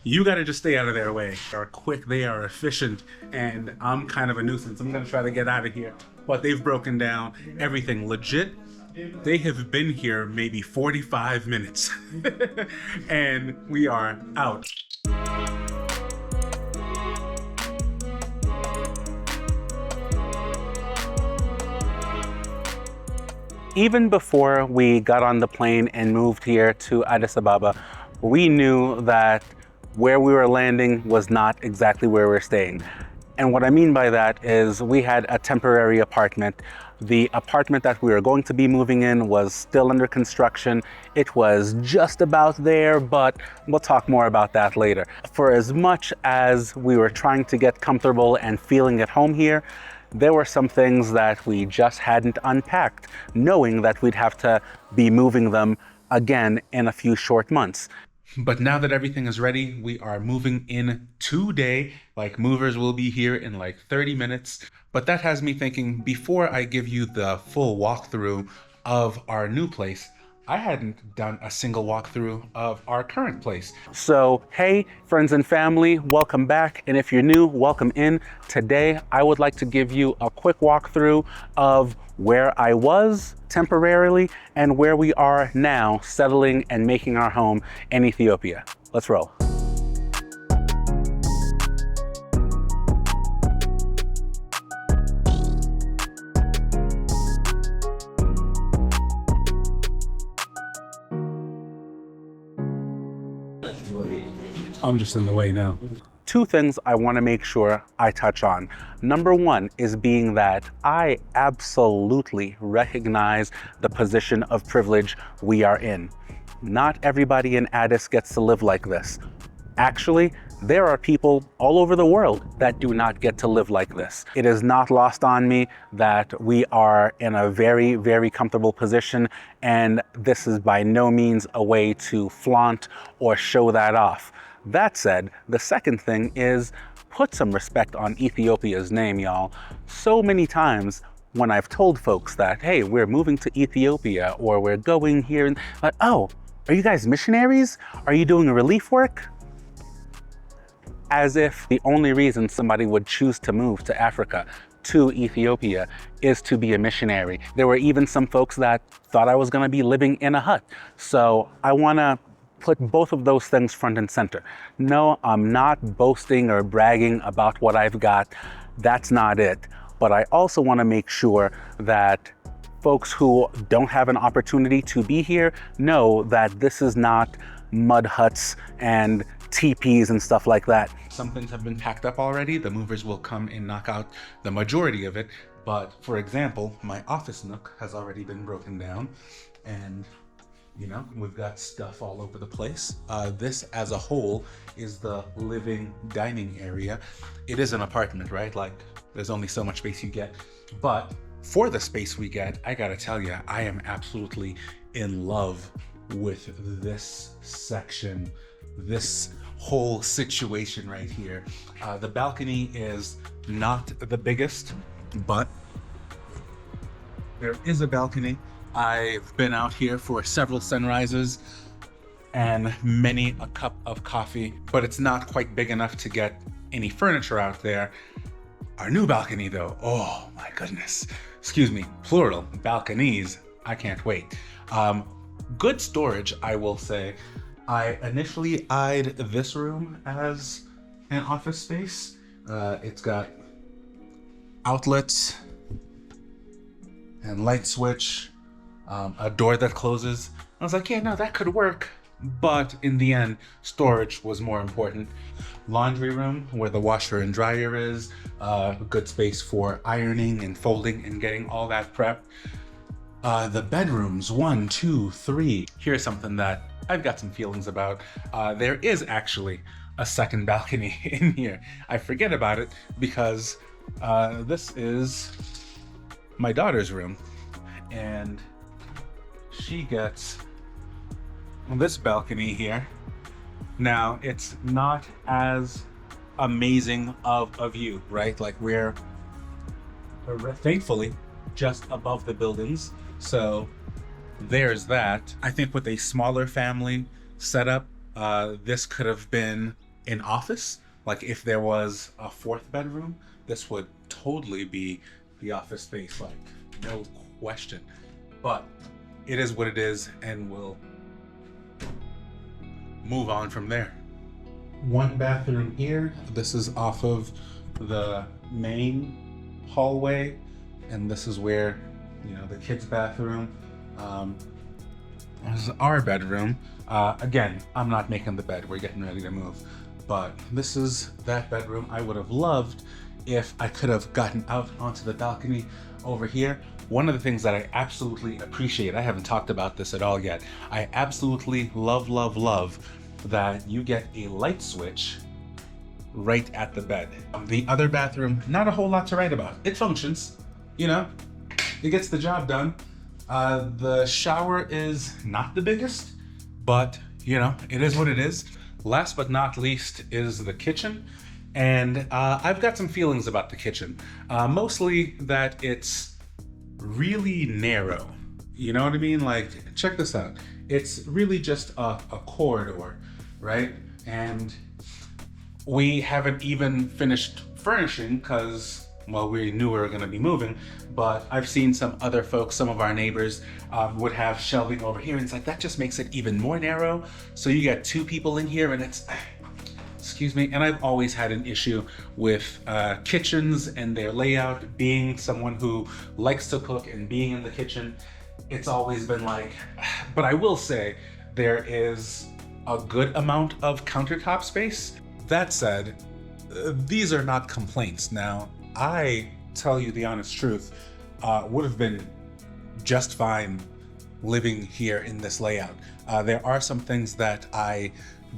You gotta just stay out of their way. They are quick, they are efficient, and I'm kind of a nuisance. I'm gonna try to get out of here. But they've broken down everything legit. They have been here maybe 45 minutes and we are out. Even before we got on the plane and moved here to Addis Ababa, we knew that where we were landing was not exactly where we're staying. And what I mean by that is we had a temporary apartment. The apartment that we were going to be moving in was still under construction. It was just about there, but we'll talk more about that later. For as much as we were trying to get comfortable and feeling at home here, there were some things that we just hadn't unpacked, knowing that we'd have to be moving them again in a few short months. But now that everything is ready, we are moving in today. Like, movers will be here in like 30 minutes. But that has me thinking, before I give you the full walkthrough of our new place, I hadn't done a single walkthrough of our current place. So, hey, friends and family, welcome back. And if you're new, welcome in. Today, I would like to give you a quick walkthrough of where I was temporarily and where we are now, settling and making our home in Ethiopia. Let's roll. I'm just in the way now. Two things I want to make sure I touch on. Number one is being that I absolutely recognize the position of privilege we are in. Not everybody in Addis gets to live like this. Actually, there are people all over the world that do not get to live like this. It is not lost on me that we are in a very, very comfortable position, and this is by no means a way to flaunt or show that off. That said, the second thing is put some respect on Ethiopia's name, y'all. So many times when I've told folks that, hey, we're moving to Ethiopia or we're going here, and like, oh, are you guys missionaries? Are you doing relief work? As if the only reason somebody would choose to move to Africa, to Ethiopia, is to be a missionary. There were even some folks that thought I was gonna be living in a hut. So I wanna put both of those things front and center. No, I'm not boasting or bragging about what I've got. That's not it. But I also wanna make sure that folks who don't have an opportunity to be here know that this is not mud huts and teepees and stuff like that. Some things have been packed up already. The movers will come and knock out the majority of it. But for example, my office nook has already been broken down, and you know, we've got stuff all over the place. This as a whole is the living dining area. It is an apartment, right? Like, there's only so much space you get. But for the space we get, I gotta tell you, I am absolutely in love with this section, this whole situation right here. The balcony is not the biggest, but there is a balcony. I've been out here for several sunrises and many a cup of coffee, but it's not quite big enough to get any furniture out there. Our new balcony though, oh my goodness. Excuse me, plural, balconies. I can't wait. Good storage, I will say. I initially eyed this room as an office space. It's got outlets and light switch, a door that closes. I was like, yeah, no, that could work. But in the end, storage was more important. Laundry room where the washer and dryer is, a good space for ironing and folding and getting all that prepped. The bedrooms, 1, 2, 3. Here's something that I've got some feelings about. There is actually a second balcony in here. I forget about it because this is my daughter's room, and she gets this balcony here. Now, it's not as amazing of a view, right? Like, we're thankfully just above the buildings, so there's that. I think with a smaller family setup, this could have been an office. Like if there was a fourth bedroom, this would totally be the office space, like no question. But it is what it is, and we'll move on from there. One bathroom here. This is off of the main hallway, and this is where, you know, the kids' bathroom. This is our bedroom. Again, I'm not making the bed. We're getting ready to move. But this is that bedroom. I would have loved if I could have gotten out onto the balcony over here. One of the things that I absolutely appreciate, I haven't talked about this at all yet, I absolutely love that you get a light switch right at the bed. The other bathroom, not a whole lot to write about. It functions, you know, it gets the job done. The shower is not the biggest, but you know, it is what it is. Last but not least is the kitchen. And I've got some feelings about the kitchen. Mostly that it's really narrow. You know what I mean? Like, check this out. It's really just a corridor, right? And we haven't even finished furnishing because, well, we knew we were gonna be moving, but I've seen some other folks, some of our neighbors would have shelving over here, and it's like, that just makes it even more narrow. So you got two people in here and it's, excuse me, and I've always had an issue with kitchens and their layout. Being someone who likes to cook and being in the kitchen, it's always been like, but I will say there is a good amount of countertop space. That said, these are not complaints. Now, I tell you the honest truth, would have been just fine living here in this layout. There are some things that I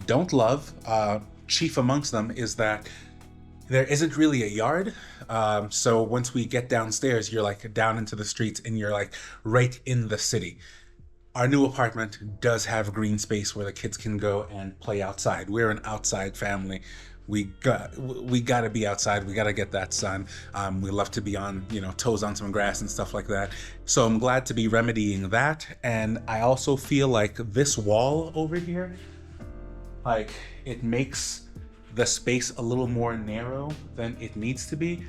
don't love. Chief amongst them is that there isn't really a yard. So once we get downstairs, you're like down into the streets and you're like right in the city. Our new apartment does have green space where the kids can go and play outside. We're an outside family. We gotta be outside. We gotta get that sun. We love to be on, you know, toes on some grass and stuff like that. So I'm glad to be remedying that. And I also feel like this wall over here, like, it makes the space a little more narrow than it needs to be.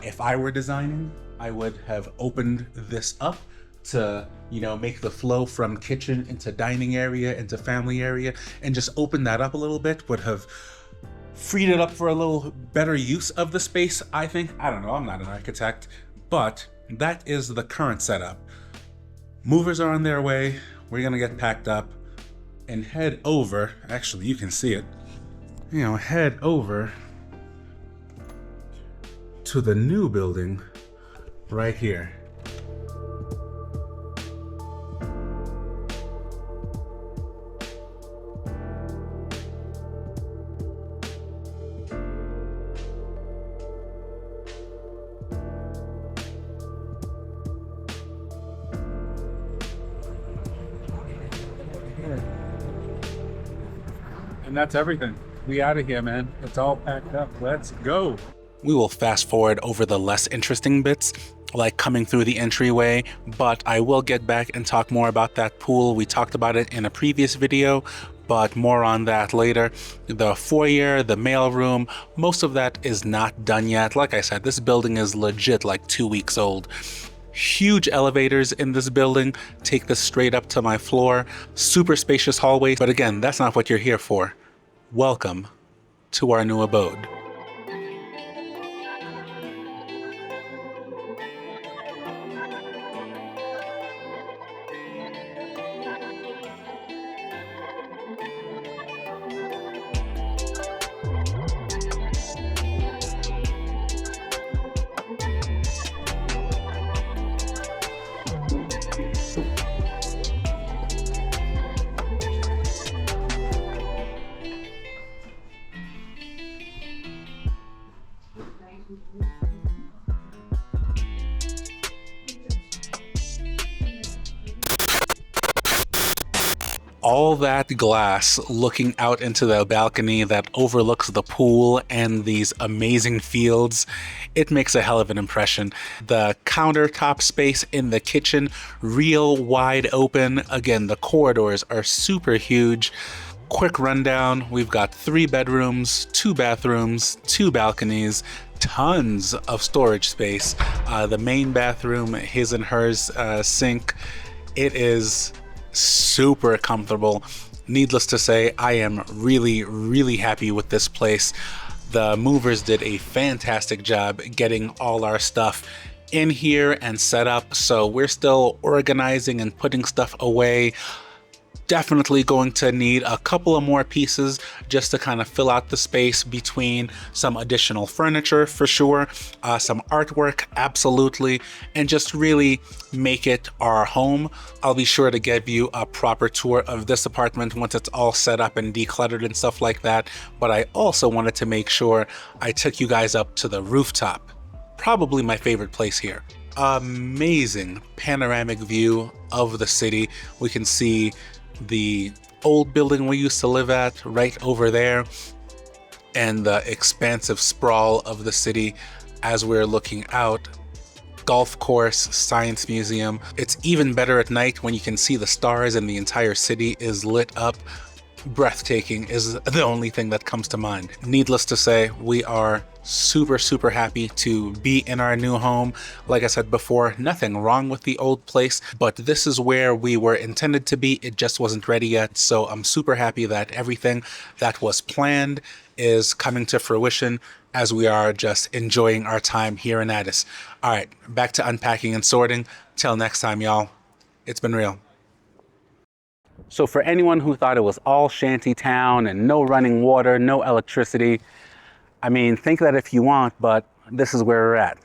If I were designing, I would have opened this up to, you know, make the flow from kitchen into dining area, into family area, and just open that up a little bit would have freed it up for a little better use of the space, I think. I don't know, I'm not an architect, but that is the current setup. Movers are on their way. We're gonna get packed up and head over, actually you can see it, you know, head over to the new building right here. And that's everything. We out of here, man. It's all packed up. Let's go. We will fast forward over the less interesting bits, like coming through the entryway, but I will get back and talk more about that pool. We talked about it in a previous video, but more on that later. The foyer, the mail room, most of that is not done yet. Like I said, this building is legit like 2 weeks old. Huge elevators in this building take this straight up to my floor. Super spacious hallway, but again, that's not what you're here for. Welcome to our new abode. All that glass looking out into the balcony that overlooks the pool and these amazing fields, it makes a hell of an impression. The countertop space in the kitchen, real wide open. Again, the corridors are super huge. Quick rundown, we've got 3 bedrooms, 2 bathrooms, 2 balconies, tons of storage space. The main bathroom, his and hers sink, it is super comfortable. Needless to say, I am really, really happy with this place. The movers did a fantastic job getting all our stuff in here and set up, so we're still organizing and putting stuff away. Definitely going to need a couple of more pieces just to kind of fill out the space between some additional furniture for sure, some artwork, absolutely, and just really make it our home. I'll be sure to give you a proper tour of this apartment once it's all set up and decluttered and stuff like that, but I also wanted to make sure I took you guys up to the rooftop. Probably my favorite place here. Amazing panoramic view of the city. We can see the old building we used to live at right over there and the expansive sprawl of the city as we're looking out. Golf course, science museum. It's even better at night when you can see the stars and the entire city is lit up. Breathtaking is the only thing that comes to mind. Needless to say, we are super happy to be in our new home. Like I said before, nothing wrong with the old place, but this is where we were intended to be. It just wasn't ready yet, so I'm super happy that everything that was planned is coming to fruition as we are just enjoying our time here in Addis. All right, back to unpacking and sorting. Till next time, y'all. It's been real. So for anyone who thought it was all shanty town and no running water, no electricity, I mean, think that if you want, but this is where we're at.